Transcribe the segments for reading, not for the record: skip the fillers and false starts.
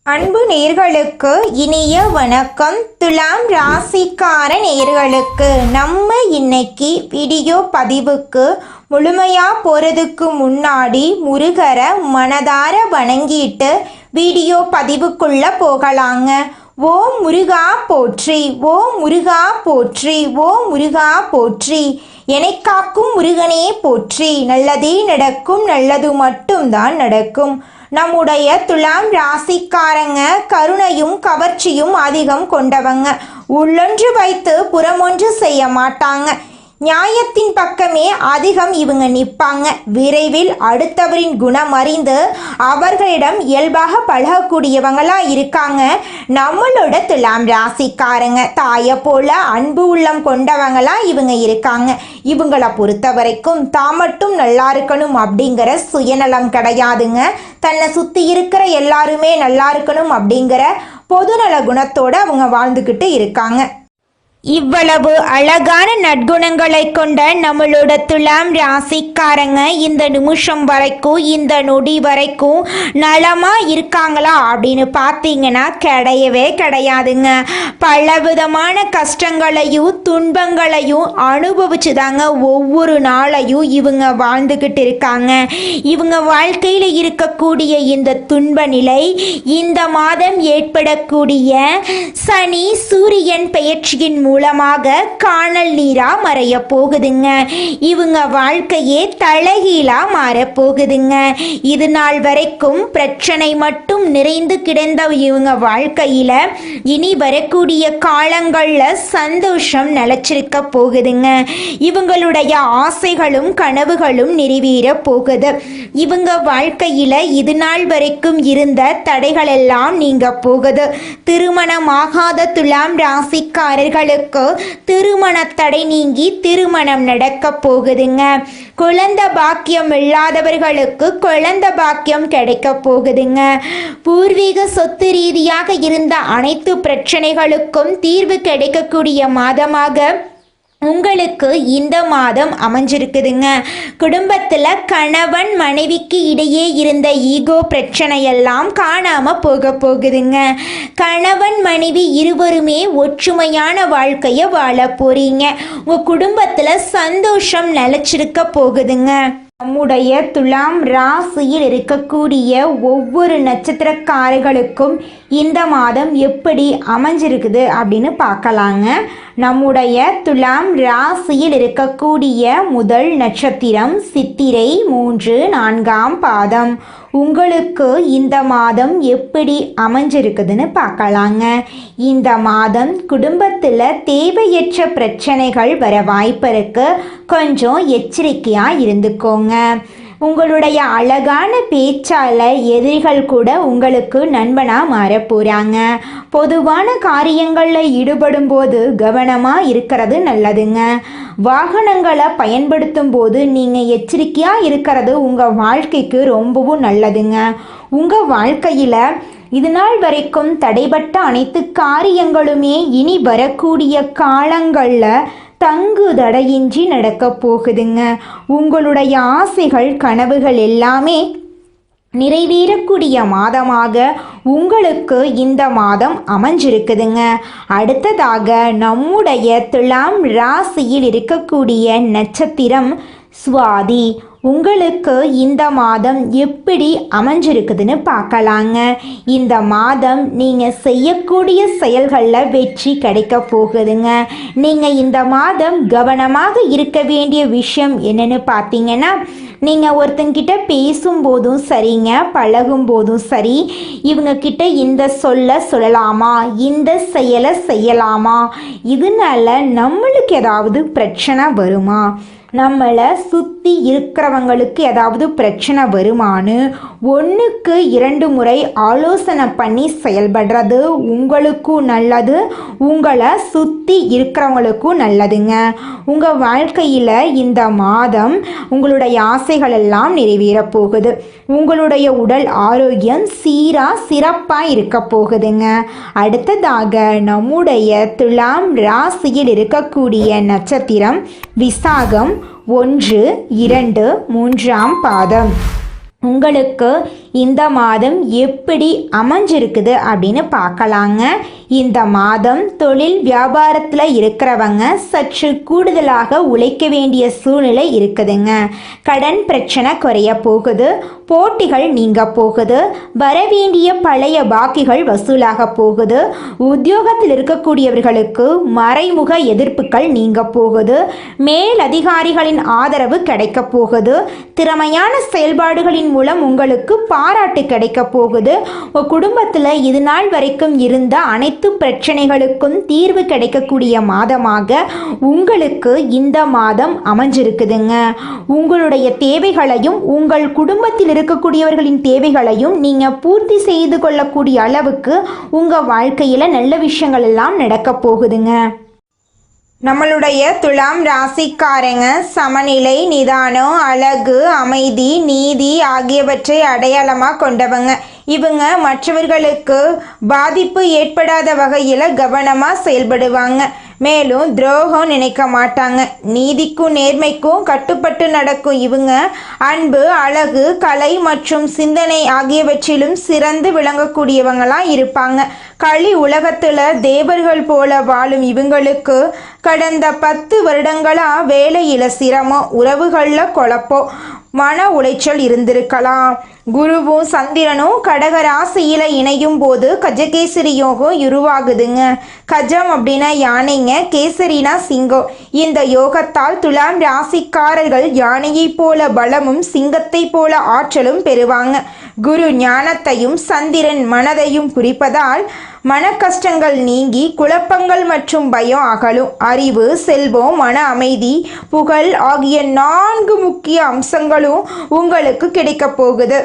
அன்பு நேர்களுக்கு இனிய வணக்கம். துலாம் ராசிக்கார நேர்களுக்கு நம்ம இன்னைக்கு வீடியோ பதிவுக்கு முழுமையாக போகிறதுக்கு முன்னாடி முருகரை மனதார வணங்கிட்டு வீடியோ பதிவுக்குள்ளே போகலாங்க. ஓ முருகா போற்றி, ஓ முருகா போற்றி, ஓ முருகா போற்றி, என்னை காக்கும் முருகனே போற்றி. நல்லதே நடக்கும், நல்லது மட்டும்தான் நடக்கும். நம்முடைய துலாம் ராசிக்காரங்க கருணையும் கவர்ச்சியும் அதிகம் கொண்டவங்க. உள்ளொன்று வைத்து புறமொன்று செய்ய மாட்டாங்க. நியாயத்தின் பக்கமே அதிகம் இவங்க நிற்பாங்க. விரைவில் அடுத்தவரின் குணம் அறிந்து அவர்களிடம் இயல்பாக பழகக்கூடியவங்களா இருக்காங்க நம்மளோட துலாம் ராசிக்காரங்க. தாயை போல அன்பு உள்ளம் கொண்டவங்களா இவங்க இருக்காங்க. இவங்களை பொறுத்த வரைக்கும் தான் மட்டும் நல்லா இருக்கணும் அப்படிங்கிற சுயநலம் கிடையாதுங்க. தன்னை சுற்றி இருக்கிற எல்லாருமே நல்லா இருக்கணும் அப்படிங்கிற பொதுநல குணத்தோடு அவங்க வாழ்ந்துக்கிட்டு இருக்காங்க. இவ்வளவு அழகான நற்குணங்களை கொண்ட நம்மளோட துலாம் ராசிக்காரங்க இந்த நிமிஷம் வரைக்கும், இந்த நொடி வரைக்கும் நலமா இருக்காங்களா அப்படின்னு பார்த்தீங்கன்னா கிடையவே கிடையாதுங்க. பலவிதமான கஷ்டங்களையும் துன்பங்களையும் அனுபவிச்சு தாங்க ஒவ்வொரு நாளையும் இவங்க வாழ்ந்துக்கிட்டு இருக்காங்க. இவங்க வாழ்க்கையில் இருக்கக்கூடிய இந்த துன்ப நிலை இந்த மாதம் ஏற்படக்கூடிய சனி சூரியன் பெயர்ச்சியின் மூலமாக காணல் நீரா மறைய போகுதுங்க. இவங்க வாழ்க்கையே தலைகீழா மாற போகுதுங்க. இது நாள் வரைக்கும் பிரச்சனை மட்டும் நிறைந்து கிடந்த இவங்க வாழ்க்கையில இனி வரக்கூடிய காலங்கள்ல சந்தோஷம் நிலைச்சிருக்க போகுதுங்க. இவங்களுடைய ஆசைகளும் கனவுகளும் நிறைவேற போகுது. இவங்க வாழ்க்கையில இது நாள் வரைக்கும் இருந்த தடைகள் எல்லாம் நீங்க போகுது. திருமணமாகாத துலாம் ராசிக்காரர்களுக்கு திருமண தடை நீங்கி திருமணம் நடக்க போகுதுங்க. குழந்தை பாக்கியம் இல்லாதவர்களுக்கு குழந்தை பாக்கியம் கிடைக்க போகுதுங்க. பூர்வீக சொத்து ரீதியாக இருந்த அனைத்து பிரச்சனைகளுக்கும் தீர்வு கிடைக்கக்கூடிய மாதமாக உங்களுக்கு இந்த மாதம் அமைஞ்சிருக்குதுங்க. குடும்பத்தில் கணவன் மனைவிக்கு இடையே இருந்த ஈகோ பிரச்சனையெல்லாம் காணாமல் போக போகுதுங்க. கணவன் மனைவி இருவருமே ஒற்றுமையான வாழ்க்கையை வாழ போறீங்க. உங்கள் குடும்பத்தில் சந்தோஷம் நிலைச்சிருக்க போகுதுங்க. நம்முடைய துலாம் ராசியில் இருக்கக்கூடிய ஒவ்வொரு நட்சத்திரக்காரர்களுக்கும் இந்த மாதம் எப்படி அமைஞ்சிருக்குது அப்படின்னு பார்க்கலாங்க. நம்முடைய துலாம் ராசியில் இருக்கக்கூடிய முதல் நட்சத்திரம் சித்திரை 3, 4ஆம் பாதம். உங்களுக்கு இந்த மாதம் எப்படி அமைஞ்சிருக்குதுன்னு பார்க்கலாங்க. இந்த மாதம் குடும்பத்தில் தேவையற்ற பிரச்சனைகள் வர வாய்ப்பு இருக்கு. கொஞ்சம் எச்சரிக்கையாக இருந்துக்கோங்க. உங்களுடைய அழகான பேச்சால் எதிரிகள் கூட உங்களுக்கு நண்பனாக மாற போகிறாங்க. பொதுவான காரியங்களில் ஈடுபடும் போது கவனமாக இருக்கிறது நல்லதுங்க. வாகனங்களை பயன்படுத்தும் போது நீங்கள் எச்சரிக்கையாக இருக்கிறது உங்கள் வாழ்க்கைக்கு ரொம்பவும் நல்லதுங்க. உங்கள் வாழ்க்கையில் இது நாள் வரைக்கும் தடைபட்ட அனைத்து காரியங்களுமே இனி வரக்கூடிய காலங்களில் தங்கு தடையின்றி நடக்க போகுதுங்க. உங்களுடைய ஆசைகள் கனவுகள் எல்லாமே நிறைவேறக்கூடிய மாதமாக உங்களுக்கு இந்த மாதம் அமைஞ்சிருக்குதுங்க. அடுத்ததாக நம்முடைய துலாம் ராசியில் இருக்கக்கூடிய நட்சத்திரம் சுவாதி. உங்களுக்கு இந்த மாதம் எப்படி அமைஞ்சிருக்குதுன்னு பார்க்கலாங்க. இந்த மாதம் நீங்கள் செய்யக்கூடிய செயல்களில் வெற்றி கிடைக்க போகுதுங்க. நீங்கள் இந்த மாதம் கவனமாக இருக்க வேண்டிய விஷயம் என்னன்னு பார்த்தீங்கன்னா, நீங்கள் ஒருத்தங்கிட்ட பேசும்போதும் சரிங்க, பழகும் போதும் சரி, இவங்கக்கிட்ட இந்த சொல்லலாமா, இந்த செயலை செய்யலாமா, இதனால நம்மளுக்கு ஏதாவது பிரச்சனை வருமா, நம்மளை சுற்றி இருக்கிறவங்களுக்கு ஏதாவது பிரச்சனை வருமானு 1க்கு 2 முறை ஆலோசனை பண்ணி செயல்படுறது உங்களுக்கும் நல்லது, உங்களை சுற்றி இருக்கிறவங்களுக்கும் நல்லதுங்க. உங்கள் வாழ்க்கையில் இந்த மாதம் உங்களுடைய ஆசைகள் எல்லாம் நிறைவேற போகுது. உங்களுடைய உடல் ஆரோக்கியம் சிறப்பாக இருக்க போகுதுங்க. அடுத்ததாக நம்முடைய துலாம் ராசியில் இருக்கக்கூடிய நட்சத்திரம் விசாகம் 1, 2, 3ஆம் பாதம். உங்களுக்கு இந்த மாதம் எப்படி அமைஞ்சிருக்குது அப்படின்னு பார்க்கலாங்க. இந்த மாதம் தொழில் வியாபாரத்தில் இருக்கிறவங்க சற்று கூடுதலாக உழைக்க வேண்டிய சூழ்நிலை இருக்குதுங்க. கடன் பிரச்சனை குறைய போகுது, போட்டிகள் நீங்க போகுது, வரவேண்டிய பழைய பாக்கிகள் வசூலாக போகுது, உத்தியோகத்தில் இருக்கக்கூடியவர்களுக்கு மறைமுக எதிர்ப்புகள் நீங்க போகுது, மேல் அதிகாரிகளின் ஆதரவு கிடைக்க போகுது, திறமையான செயல்பாடுகளின் மூலம் உங்களுக்கு பாராட்டு கிடைக்க போகுது, குடும்பத்தில் இது நாள் வரைக்கும் இருந்த அனைத்து பிரச்சனைகளுக்கும் தீர்வு கிடைக்கக்கூடிய மாதமாக உங்களுக்கு இந்த மாதம் அமைஞ்சிருக்குதுங்க. உங்களுடைய தேவைகளையும் உங்கள் குடும்பத்தில் இருக்கக்கூடியவர்களின் தேவைகளையும் நீங்க பூர்த்தி செய்து கொள்ளக்கூடிய அளவுக்கு உங்க வாழ்க்கையில நல்ல விஷயங்கள் எல்லாம் நடக்க போகுதுங்க. நம்மளுடைய துலாம் ராசிக்காரங்க சமநிலை, நிதானம், அழகு, அமைதி, நீதி ஆகியவற்றை அடையாளமாக கொண்டவங்க. இவங்க மற்றவர்களுக்கு பாதிப்பு ஏற்படாத வகையில் கவனமாக செயல்படுவாங்க. மேலும் துரோகம் நினைக்க மாட்டாங்க. நீதிக்கும் நேர்மைக்கும் கட்டுப்பட்டு நடக்கும் இவங்க அன்பு, அழகு, கலை மற்றும் சிந்தனை ஆகியவற்றிலும் சிறந்து விளங்கக்கூடியவங்களாம் இருப்பாங்க. களி உலகத்தில் தேவர்கள் போல வாழும் இவங்களுக்கு கடந்த 10 வருடங்களாக வேலையில் சிரமம், உறவுகளில் குழப்பம், மன உளைச்சல் இருந்திருக்கலாம். குருவும் சந்திரனும் கடக ராசியில் இணையும் போது கஜகேசரி யோகம் உருவாகுதுங்க. கஜம் அப்படின்னா யானைங்க, கேசரினா சிங்கம். இந்த யோகத்தால் துலாம் ராசிக்காரர்கள் யானையை போல பலமும் சிங்கத்தை போல ஆற்றலும் பெறுவாங்க. குரு ஞானத்தையும் சந்திரன் மனதையும் குறிப்பதால் மன கஷ்டங்கள் நீங்கி குழப்பங்கள் மற்றும் பயம் அகலும். அறிவு, செல்வம், மன அமைதி, புகழ் ஆகிய 4 முக்கிய அம்சங்களும் உங்களுக்கு கிடைக்க போகுது.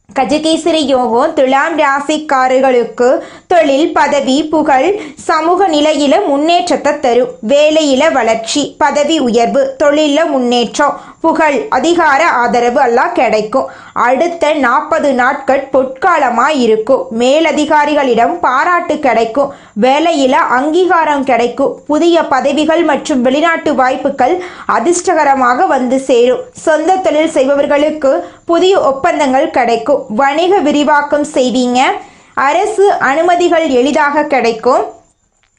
கஜகேசரி யோகம் துலாம் ராசிக்காரர்களுக்கு தொழில், பதவி, புகழ், சமூக நிலையில முன்னேற்றத்தை தரும். வேலையில வளர்ச்சி, பதவி உயர்வு, தொழில முன்னேற்றம், புகழ், அதிகார ஆதரவு எல்லாம் கிடைக்கும். அடுத்த 40 நாட்கள் பொற்காலமாக இருக்கும். மேலதிகாரிகளிடம் பாராட்டு கிடைக்கும். வேலையில் அங்கீகாரம் கிடைக்கும். புதிய பதவிகள் மற்றும் வெளிநாட்டு வாய்ப்புகள் அதிர்ஷ்டகரமாக வந்து சேரும். சொந்த தொழில் செய்பவர்களுக்கு புதிய ஒப்பந்தங்கள் கிடைக்கும். வணிக விரிவாக்கம் செய்வீங்க. அரசு அனுமதிகள் எளிதாக கிடைக்கும்.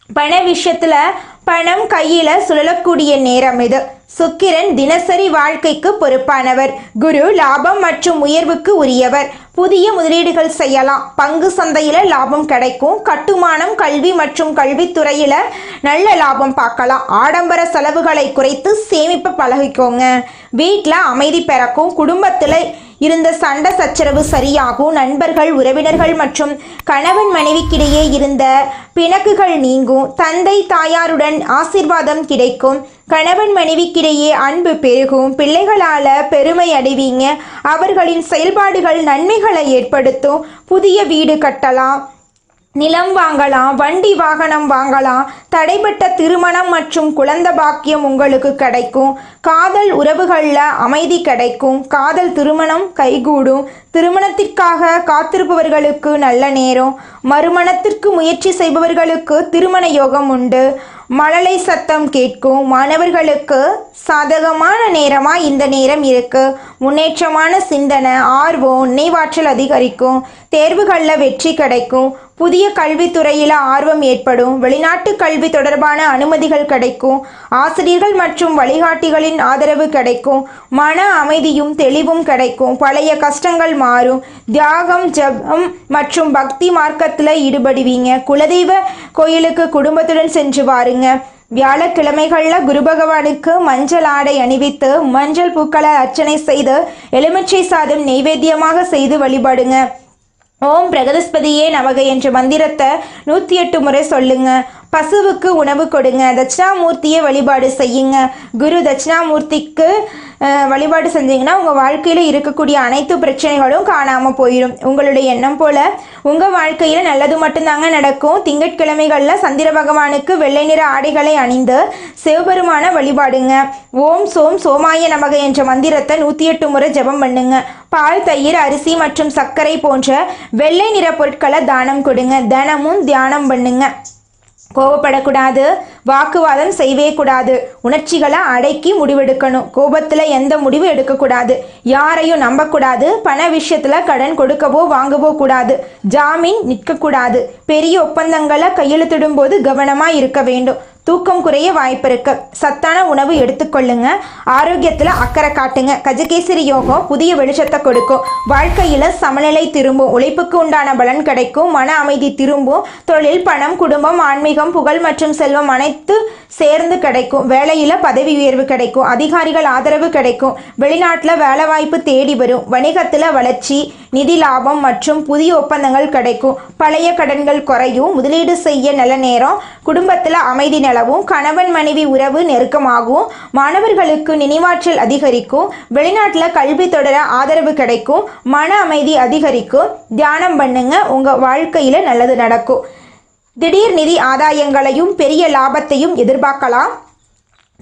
பண விஷயத்தில் பணம் கையில் சுழலக்கூடிய நேரம் இது. சுக்கிரன் தினசரி வாழ்க்கைக்கு பொறுப்பானவர். குரு லாபம் மற்றும் உயர்வுக்கு உரியவர். புதிய முதலீடுகள் செய்யலாம். பங்கு சந்தையில் லாபம் கிடைக்கும். கட்டுமானம், கல்வி மற்றும் கல்வித்துறையில் நல்ல லாபம் பார்க்கலாம். ஆடம்பர செலவுகளை குறைத்து சேமிப்பு பழகிக்கோங்க. வீட்டில் அமைதி பிறக்கும். குடும்பத்தில் இருந்த சண்டை சச்சரவு சரியாகும். நண்பர்கள், உறவினர்கள் மற்றும் கணவன் மனைவிக்கிடையே இருந்த பிணக்குகள் நீங்கும். தந்தை தாயாருடன் ஆசீர்வாதம் கிடைக்கும். கணவன் மனைவிக்கிடையே அன்பு பெருகும். பிள்ளைகளால் பெருமை அடைவீங்க. அவர்களின் செயல்பாடுகள் நன்மைகளை ஏற்படுத்தும். புதிய வீடு கட்டலாம், நிலம் வாங்கலாம், வண்டி வாகனம் வாங்கலாம். தடைப்பட்ட திருமணம் மற்றும் குழந்தை பாக்கியம் உங்களுக்கு கிடைக்கும். காதல் உறவுகளில் அமைதி கிடைக்கும். காதல் திருமணம் கைகூடும். திருமணத்திற்காக காத்திருப்பவர்களுக்கு நல்ல நேரம். மறுமணத்திற்கு முயற்சி செய்பவர்களுக்கு திருமண யோகம் உண்டு. மழலை சத்தம் கேட்கும். மாணவர்களுக்கு சாதகமான நேரமாக இந்த நேரம் இருக்கு. முன்னேற்றமான சிந்தனை, ஆர்வம், நினைவாற்றல் அதிகரிக்கும். தேர்வுகளில் வெற்றி கிடைக்கும். புதிய கல்வித்துறையில் ஆர்வம் ஏற்படும். வெளிநாட்டு கல்வி தொடர்பான அனுமதிகள் கிடைக்கும். ஆசிரியர்கள் மற்றும் வழிகாட்டிகளின் ஆதரவு கிடைக்கும். மன அமைதியும் தெளிவும் கிடைக்கும். பழைய கஷ்டங்கள் மாறும். தியாகம், ஜபம் மற்றும் பக்தி மார்க்கத்தில் ஈடுபடுவீங்க. குலதெய்வ கோயிலுக்கு குடும்பத்துடன் சென்று வாருங்க. வியாழக்கிழமைகளில் குரு பகவானுக்கு மஞ்சள் ஆடை அணிவித்து மஞ்சள் பூக்களை அர்ச்சனை செய்து எலுமிச்சை சாதம் நெய்வேத்தியமாக செய்து வழிபடுங்க. ஓம் பிரகதஸ்பதியே நமக என்ற மந்திரத்தை 108 முறை சொல்லுங்க. பசுவுக்கு உணவு கொடுங்க. தட்சிணாமூர்த்தியை வழிபாடு செய்யுங்க. குரு தட்சிணாமூர்த்திக்கு வழிபாடு செஞ்சீங்கன்னா உங்கள் வாழ்க்கையில் இருக்கக்கூடிய அனைத்து பிரச்சனைகளும் காணாமல் போயிடும். உங்களுடைய எண்ணம் போல் உங்கள் வாழ்க்கையில் நல்லது மட்டும்தாங்க நடக்கும். திங்கட்கிழமைகளில் சந்திர பகவானுக்கு வெள்ளை நிற ஆடைகளை அணிந்து சிவபெருமான வழிபாடுங்க. ஓம் சோம் சோமாய நமக என்ற மந்திரத்தை 108 முறை ஜபம் பண்ணுங்க. பால், தயிர், அரிசி மற்றும் சர்க்கரை போன்ற வெள்ளை நிற பொருட்களை தானம் கொடுங்க. தினமும் தியானம் பண்ணுங்க. கோவப்படக்கூடாது. வாக்குவாதம் செய்யவே கூடாது. உணர்ச்சிகளை அடக்கி முடிவெடுக்கணும். கோபத்தில் எந்த முடிவு எடுக்கக்கூடாது. யாரையும் நம்பக்கூடாது. பண விஷயத்தில் கடன் கொடுக்கவோ வாங்கவோ கூடாது. ஜாமீன் நிற்கக்கூடாது. பெரிய ஒப்பந்தங்களை கையெழுத்திடும் போது கவனமாக இருக்க வேண்டும். தூக்கம் குறைய வாய்ப்பு இருக்கு. சத்தான உணவு எடுத்துக்கொள்ளுங்க. ஆரோக்கியத்தில் அக்கறை காட்டுங்க. கஜகேசரி யோகம் புதிய வெளிச்சத்தை கொடுக்கும். வாழ்க்கையில் சமநிலை திரும்பும். உழைப்புக்கு உண்டான பலன் கிடைக்கும். மன அமைதி திரும்பும். தொழில், பணம், குடும்பம், ஆன்மீகம், புகழ் மற்றும் செல்வம் அனைத்து சேர்ந்து கிடைக்கும். வேலையில் பதவி உயர்வு கிடைக்கும். அதிகாரிகள் ஆதரவு கிடைக்கும். வெளிநாட்டில் வேலை வாய்ப்பு தேடி வரும். வணிகத்தில் வளர்ச்சி, நிதி லாபம் மற்றும் புதிய ஒப்பந்தங்கள் கிடைக்கும். பழைய கடன்கள் குறையும். முதலீடு செய்ய நல்ல நேரம். குடும்பத்தில் அமைதி நிலவும். கணவன் மனைவி உறவு நெருக்கமாகும். மாணவர்களுக்கு நினைவாற்றல் அதிகரிக்கும். வெளிநாட்டில் கல்வி தொடர ஆதரவு கிடைக்கும். மன அமைதி அதிகரிக்கும். தியானம் பண்ணுங்க. உங்கள் வாழ்க்கையில் நல்லது நடக்கும். திடீர் நிதி ஆதாயங்களையும் பெரிய லாபத்தையும் எதிர்பார்க்கலாம்.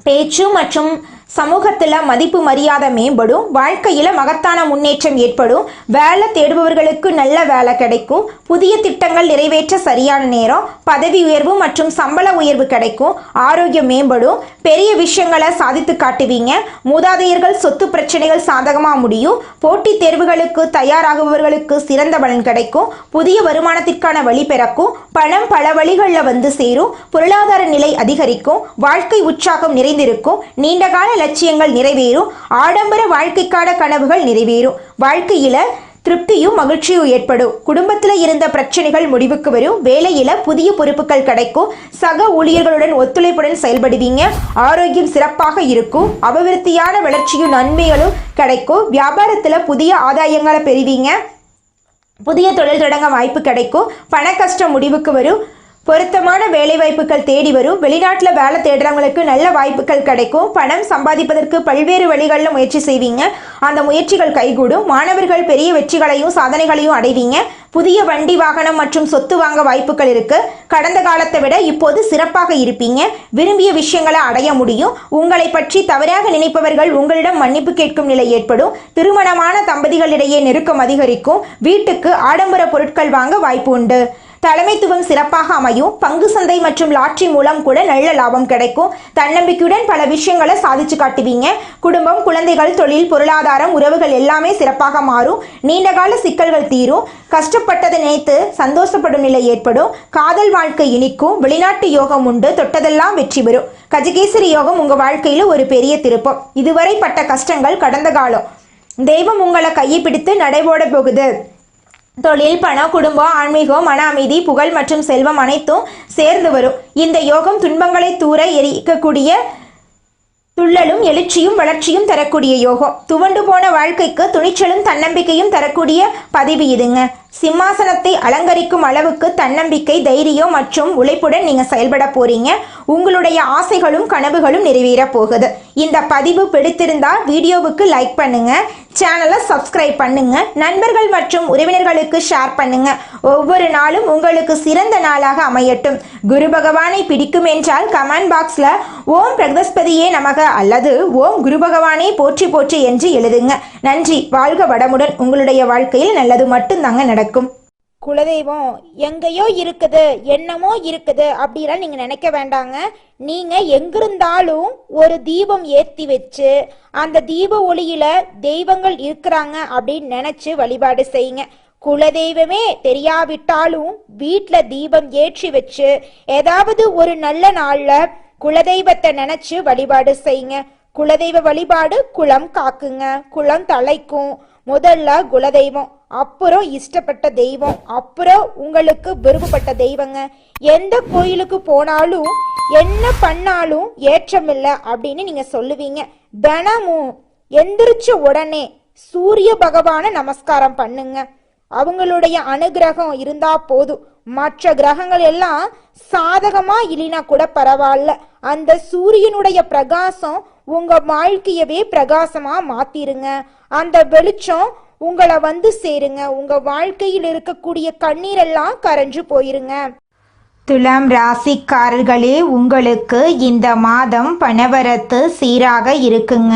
பேச்சு மற்றும் சமூகத்தில் மதிப்பு மரியாதை மேம்படும். வாழ்க்கையில் மகத்தான முன்னேற்றம் ஏற்படும். வேலை தேடுபவர்களுக்கு நல்ல வேலை கிடைக்கும். புதிய திட்டங்கள் நிறைவேற்ற சரியான நேரம். பதவி உயர்வு மற்றும் சம்பள உயர்வு கிடைக்கும். ஆரோக்கியம் மேம்படும். பெரிய விஷயங்களை சாதித்து காட்டுவீங்க. மூதாதையர்கள் சொத்து பிரச்சனைகள் சாதகமாக முடியும். போட்டித் தேர்வுகளுக்கு தயாராகுபவர்களுக்கு சிறந்த பலன் கிடைக்கும். புதிய வருமானத்திற்கான வழி பிறக்கும். பணம் பல வழிகளில் வந்து சேரும். பொருளாதார நிலை அதிகரிக்கும். வாழ்க்கை உற்சாகம் நிறைந்திருக்கும். நீண்டகால லட்சியங்கள் நிறைவேறும். ஆடம்பர வாழ்க்கைக்கான கனவுகள் நிறைவேறும். வாழ்க்கையில திருப்தியும் மகிழ்ச்சியும் ஏற்படும். குடும்பத்தில் இருந்த பிரச்சனைகள் முடிவுக்கு வரும். வேலையில புதிய பொறுப்புகள் கிடைக்கும். சக ஊழியர்களுடன் ஒத்துழைப்புடன் செயல்படுவீங்க. ஆரோக்கியம் சிறப்பாக இருக்கும். அபிவிருத்தியான வளர்ச்சியும் நன்மைகளும் கிடைக்கும். வியாபாரத்தில் புதிய ஆதாயங்களை பெறுவீங்க. புதிய தொழில் தொடங்க வாய்ப்பு கிடைக்கும். பண கஷ்டம் முடிவுக்கு வரும். பொருத்தமான வேலை வாய்ப்புகள் தேடி வரும். வெளிநாட்டில் வேலை தேடுறவங்களுக்கு நல்ல வாய்ப்புகள் கிடைக்கும். பணம் சம்பாதிப்பதற்கு பல்வேறு வழிகளில் முயற்சி செய்வீங்க. அந்த முயற்சிகள் கைகூடும். மாணவர்கள் பெரிய வெற்றிகளையும் சாதனைகளையும் அடைவீங்க. புதிய வண்டி, வாகனம் மற்றும் சொத்து வாங்க வாய்ப்புகள் இருக்கு. கடந்த காலத்தை விட இப்போது சிறப்பாக இருப்பீங்க. விரும்பிய விஷயங்களை அடைய முடியும். உங்களை பற்றி தவறாக நினைப்பவர்கள் உங்களிடம் மன்னிப்பு கேட்கும் நிலை ஏற்படும். திருமணமான தம்பதிகளிடையே நெருக்கம் அதிகரிக்கும். வீட்டுக்கு ஆடம்பர பொருட்கள் வாங்க வாய்ப்பு உண்டு. தலைமைத்துவம் சிறப்பாக அமையும். பங்கு சந்தை மற்றும் லாட்டரி மூலம் கூட நல்ல லாபம் கிடைக்கும். தன்னம்பிக்கையுடன் பல விஷயங்களை சாதிச்சு காட்டுவீங்க. குடும்பம், குழந்தைகள், தொழில், பொருளாதாரம், உறவுகள் எல்லாமே சிறப்பாக மாறும். நீண்டகால சிக்கல்கள் தீரும். கஷ்டப்பட்டதை நினைத்து சந்தோஷப்படும் நிலை ஏற்படும். காதல் வாழ்க்கை இனிக்கும். வெளிநாட்டு யோகம் உண்டு. தொட்டதெல்லாம் வெற்றி பெறும். கஜகேசரி யோகம் உங்க வாழ்க்கையில ஒரு பெரிய திருப்பம். இதுவரை பட்ட கஷ்டங்கள் கடந்த காலம். தெய்வம் உங்களை கையை பிடித்து நடைபோட போகுது. தொழில், பணம், குடும்பம், ஆன்மீகம், மன அமைதி, புகழ் மற்றும் செல்வம் அனைத்தும் சேர்ந்து வரும். இந்த யோகம் துன்பங்களை தூர எரிக்கக்கூடிய துள்ளலும் எழுச்சியும் வளர்ச்சியும் தரக்கூடிய யோகம். துவண்டு போன வாழ்க்கைக்கு துணிச்சலும் தன்னம்பிக்கையும் தரக்கூடிய பதிவு இதுங்க. சிம்மாசனத்தை அலங்கரிக்கும் அளவுக்கு தன்னம்பிக்கை, தைரியம் மற்றும் உழைப்புடன் நீங்க செயல்பட போறீங்க. உங்களுடைய ஆசைகளும் கனவுகளும் நிறைவேற போகுது. இந்த பதிவு பிடித்திருந்தா வீடியோவுக்கு லைக் பண்ணுங்க. சேனலை சப்ஸ்கிரைப் பண்ணுங்க. நண்பர்கள் மற்றும் உறவினர்களுக்கு ஷேர் பண்ணுங்க. ஒவ்வொரு நாளும் உங்களுக்கு சிறந்த நாளாக அமையட்டும். குரு பகவானை பிடிக்கும் என்றால் கமெண்ட் பாக்ஸ்ல ஓம் பிரகஸ்பதியே நமக அல்லது ஓம் குரு பகவானை போற்றி போற்றி என்று எழுதுங்க. நன்றி. வாழ்க வளமுடன். உங்களுடைய வாழ்க்கையில் நல்லது மட்டும்தாங்க நடக்கும். குலதெய்வம் எங்கேயோ இருக்குது, என்னமோ இருக்குது அப்படிலாம் நீங்க நினைக்க வேண்டாங்க. நீங்க எங்கிருந்தாலும் ஒரு தீபம் ஏத்தி வச்சு அந்த தீப ஒளியில தெய்வங்கள் இருக்கிறாங்க அப்படின்னு நினைச்சு வழிபாடு செய்யுங்க. குலதெய்வமே தெரியாவிட்டாலும் வீட்டுல தீபம் ஏற்றி வச்சு ஏதாவது ஒரு நல்ல நாள்ல குலதெய்வத்தை நினைச்சு வழிபாடு செய்யுங்க. குலதெய்வ வழிபாடு குலம் காக்குங்க, குலம் தலைக்கும். முதல்ல குலதெய்வம், அப்புறம் இஷ்டப்பட்ட தெய்வம், அப்புறம் உங்களுக்கு விருப்பப்பட்ட தெய்வங்க. எந்த கோயிலுக்கு போனாலும் என்ன பண்ணாலும் ஏற்றமில்லை அப்படின்னு நீங்க சொல்லுவீங்க. தினமும் எந்திரிச்ச உடனே சூரிய பகவான நமஸ்காரம் பண்ணுங்க. அவங்களுடைய அனுகிரகம் இருந்தா போதும். மற்ற கிரகங்கள் எல்லாம் சாதகமா இல்லைனா கூட பரவாயில்ல. அந்த சூரியனுடைய பிரகாசம் உங்க வாழ்க்கையவே பிரகாசமா மாத்திருங்க. அந்த வெளிச்சம் உங்களை வந்து சேருங்க. உங்க வாழ்க்கையில் இருக்கக்கூடிய கண்ணீரெல்லாம் கரைஞ்சு போயிருங்க. துலாம் ராசிக்காரர்களே, உங்களுக்கு இந்த மாதம் பணவரத்து சீராக இருக்குங்க.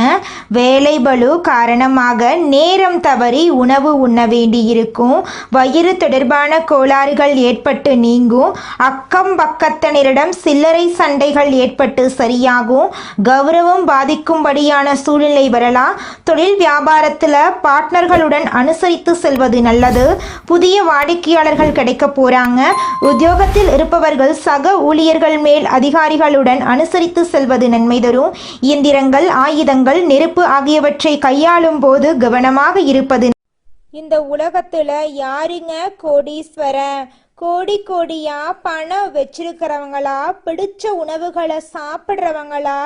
வேலைபளு காரணமாக நேரம் தவறி உணவு உண்ண வேண்டியிருக்கும். வயிறு தொடர்பான கோளாறுகள் ஏற்பட்டு நீங்கும். அக்கம் பக்கத்தினரிடம் சில்லறை சண்டைகள் ஏற்பட்டு சரியாகும். கௌரவம் பாதிக்கும்படியான சூழ்நிலை வரலாம். தொழில் வியாபாரத்தில் பார்ட்னர்களுடன் அனுசரித்து செல்வது நல்லது. புதிய வாடிக்கையாளர்கள் கிடைக்க போறாங்க. உத்தியோகத்தில் இருப்பவர்கள் சக ஊழியர்கள் மேல் அதிகாரிகளுடன் அனுசரித்து செல்வது நன்மை தரும். இயந்திரங்கள், ஆயுதங்கள், நெருப்பு ஆகியவற்றை கையாளும் போது கவனமாக இருப்பது. இந்த உலகத்துல யாருங்க கோடீஸ்வரன்? கோடி கோடியா பணம் வச்சிருக்கிறவங்களா, பிடிச்ச உணவுகளை சாப்பிட்றவங்களா,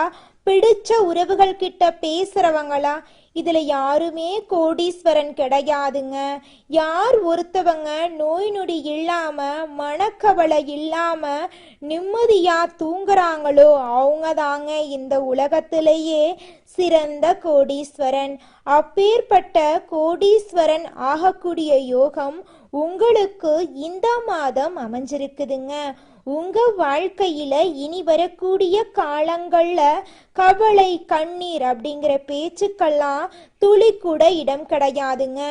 பிடிச்ச உறவுகள் கிட்ட பேசுறவங்களா? இதுல யாருமே கோடீஸ்வரன் கிடையாதுங்க. யார் ஒருத்தவங்க நோய் நொடி இல்லாம, மனக்கவலை இல்லாம நிம்மதியா தூங்குறாங்களோ அவங்க தாங்க இந்த உலகத்திலேயே சிறந்த கோடீஸ்வரன். அப்பேற்பட்ட கோடீஸ்வரன் ஆகக்கூடிய யோகம் உங்களுக்கு இந்த மாதம் அமைஞ்சிருக்குதுங்க. உங்க வாழ்க்கையில இனி வரக்கூடிய காலங்கள்ல கவலை, கண்ணீர் அப்படிங்கிற பேச்சுக்கெல்லாம் துளி கூட இடம் கிடையாதுங்க.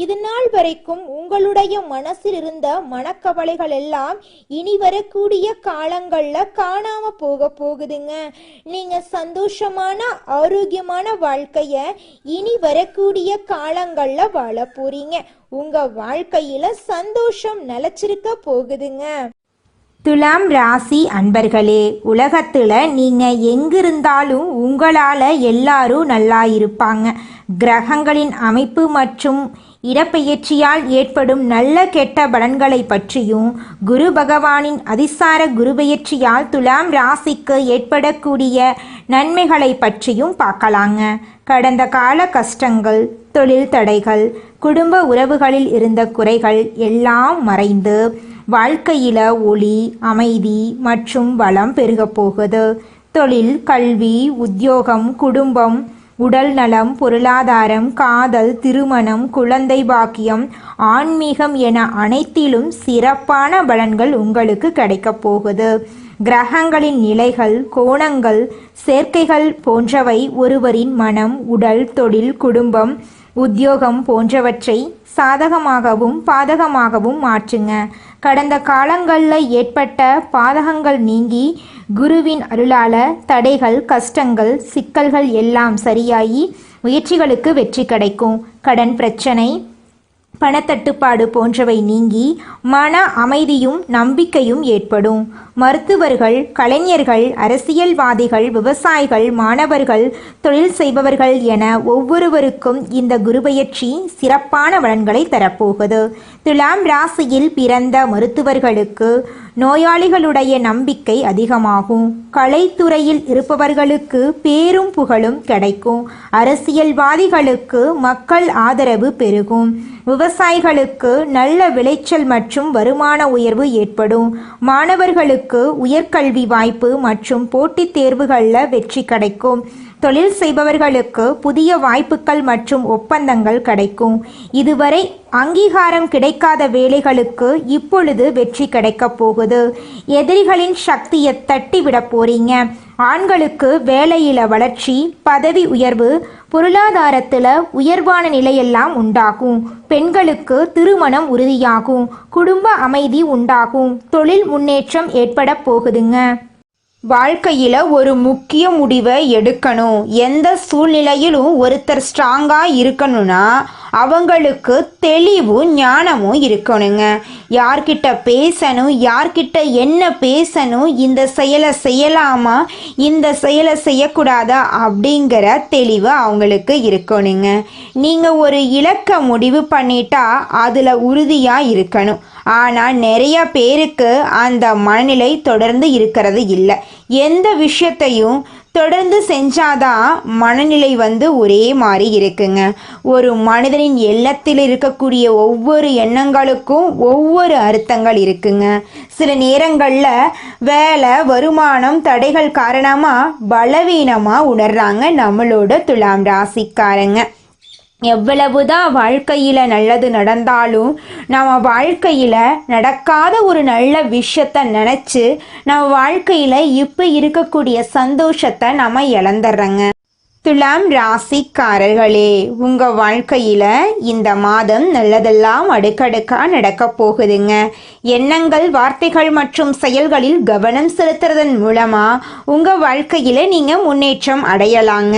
இது நாள் வரைக்கும் உங்களுடைய மனசில் இருந்த மனக்கவலைகள் எல்லாம் இனி வரக்கூடிய காலங்கள்ல காணாம போகுதுங்க. நீங்க சந்தோஷமான, ஆரோக்கியமான வாழ்க்கைய இனி வரக்கூடிய காலங்கள்ல வாழ போறீங்க. உங்க வாழ்க்கையில சந்தோஷம் நிலைச்சிருக்க போகுதுங்க. துலாம் ராசி அன்பர்களே, உலகத்தில் நீங்கள் எங்கிருந்தாலும் உங்களால் எல்லாரும் நல்லா இருப்பாங்க. கிரகங்களின் அமைப்பு மற்றும் இடப்பெயர்ச்சியால் ஏற்படும் நல்ல கெட்ட பலன்களை பற்றியும், குரு பகவானின் அதிசார குருபெயர்ச்சியால் துலாம் ராசிக்கு ஏற்படக்கூடிய நன்மைகளை பற்றியும் பார்க்கலாங்க. கடந்த கால கஷ்டங்கள், தொழில் தடைகள், குடும்ப உறவுகளில் இருந்த குறைகள் எல்லாம் மறைந்து வாழ்க்கையில் ஒளி, அமைதி மற்றும் வளம் பெருக போகுது. தொழில், கல்வி, உத்தியோகம், குடும்பம், உடல் நலம், பொருளாதாரம், காதல், திருமணம், குழந்தை பாக்கியம், ஆன்மீகம் என அனைத்திலும் சிறப்பான பலன்கள் உங்களுக்கு கிடைக்கப் போகுது. கிரகங்களின் நிலைகள், கோணங்கள், சேர்க்கைகள் போன்றவை ஒருவரின் மனம், உடல், தொழில், குடும்பம், உத்தியோகம் போன்றவற்றை சாதகமாகவும் பாதகமாகவும் மாற்றுங்க. கடந்த காலங்களில் ஏற்பட்ட பாதகங்கள் நீங்கி குருவின் அருளால தடைகள், கஷ்டங்கள், சிக்கல்கள் எல்லாம் சரியாகி முயற்சிகளுக்கு வெற்றி கிடைக்கும். கடன் பிரச்சனை, பணத்தட்டுப்பாடு போன்றவை நீங்கி மன அமைதியும் நம்பிக்கையும் ஏற்படும். மருத்துவர்கள், கலைஞர்கள், அரசியல்வாதிகள், விவசாயிகள், மாணவர்கள், தொழில் செய்பவர்கள் என ஒவ்வொருவருக்கும் இந்த குருபெயர்ச்சி சிறப்பான பலன்களை தரப்போகுது. துலாம் ராசியில் பிறந்த மருத்துவர்களுக்கு நோயாளிகளுடைய நம்பிக்கை அதிகமாகும். கலைத்துறையில் இருப்பவர்களுக்கு பேரும் புகழும் கிடைக்கும். அரசியல்வாதிகளுக்கு மக்கள் ஆதரவு பெருகும். விவசாயிகளுக்கு நல்ல விளைச்சல் மற்றும் வருமான உயர்வு ஏற்படும். மாணவர்களுக்கு உயர்கல்வி வாய்ப்பு மற்றும் போட்டித் தேர்வுகளில் வெற்றி கிடைக்கும். தொழில் செய்பவர்களுக்கு புதிய வாய்ப்புகள் மற்றும் ஒப்பந்தங்கள் கிடைக்கும். இதுவரை அங்கீகாரம் கிடைக்காத வேலைகளுக்கு இப்பொழுது வெற்றி கிடைக்கப் போகுது. எதிரிகளின் சக்தியை தட்டிவிட போறீங்க. ஆண்களுக்கு வேலையில வளர்ச்சி, பதவி உயர்வு, பொருளாதாரத்தில் உயர்வான நிலையெல்லாம் உண்டாகும். பெண்களுக்கு திருமணம் உறுதியாகும். குடும்ப அமைதி உண்டாகும். தொழில் முன்னேற்றம் ஏற்பட போகுதுங்க. வாழ்க்கையில் ஒரு முக்கிய முடிவை எடுக்கணும். எந்த சூழ்நிலையிலும் ஒருத்தர் ஸ்ட்ராங்காக இருக்கணும்னா அவங்களுக்கு தெளிவும் ஞானமும் இருக்கணுங்க. யார்கிட்ட பேசணும், யார்கிட்ட என்ன பேசணும், இந்த செயலை செய்யலாமா, இந்த செயலை செய்யக்கூடாதா அப்படிங்கிற தெளிவு அவங்களுக்கு இருக்கணுங்க. நீங்கள் ஒரு இலக்கை முடிவு பண்ணிட்டா அதில் உறுதியாக இருக்கணும். ஆனால் நிறைய பேருக்கு அந்த மனநிலை தொடர்ந்து இருக்கிறது இல்லை. எந்த விஷயத்தையும் தொடர்ந்து செஞ்சாதான் மனநிலை ஒரே மாதிரி இருக்குங்க. ஒரு மனிதனின் எண்ணத்தில் இருக்கக்கூடிய ஒவ்வொரு எண்ணங்களுக்கும் ஒவ்வொரு அர்த்தங்கள் இருக்குங்க. சில நேரங்களில் வேலை, வருமானம் தடைகள் காரணமாக பலவீனமாக உணர்றாங்க நம்மளோட துலாம் ராசிக்காரங்க. எவ்வளவுதான் வாழ்க்கையில் நல்லது நடந்தாலும் நம்ம வாழ்க்கையில் நடக்காத ஒரு நல்ல விஷயத்த நினச்சி நம்ம வாழ்க்கையில் இப்போ இருக்கக்கூடிய சந்தோஷத்தை நம்ம இழந்துடுறோங்க. துலாம் ராசிக்காரர்களே, உங்கள் வாழ்க்கையில் இந்த மாதம் நல்லதெல்லாம் அடுக்கடுக்காக நடக்க போகுதுங்க. எண்ணங்கள், வார்த்தைகள் மற்றும் செயல்களில் கவனம் செலுத்துறதன் மூலமாக உங்கள் வாழ்க்கையில் நீங்கள் முன்னேற்றம் அடையலாங்க.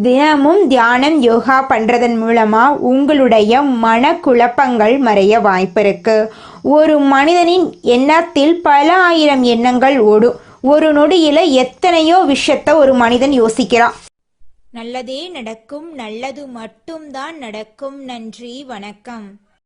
தினமும் தியானம், யோகா பண்ணுறதன் மூலமாக உங்களுடைய மனக்குழப்பங்கள் மறைய வாய்ப்பு இருக்கு. ஒரு மனிதனின் எண்ணத்தில் பல ஆயிரம் எண்ணங்கள் ஓடும். ஒரு நொடியில் எத்தனையோ விஷயத்த ஒரு மனிதன் யோசிக்கிறான். நல்லதே நடக்கும், நல்லது மட்டும்தான் நடக்கும். நன்றி, வணக்கம்.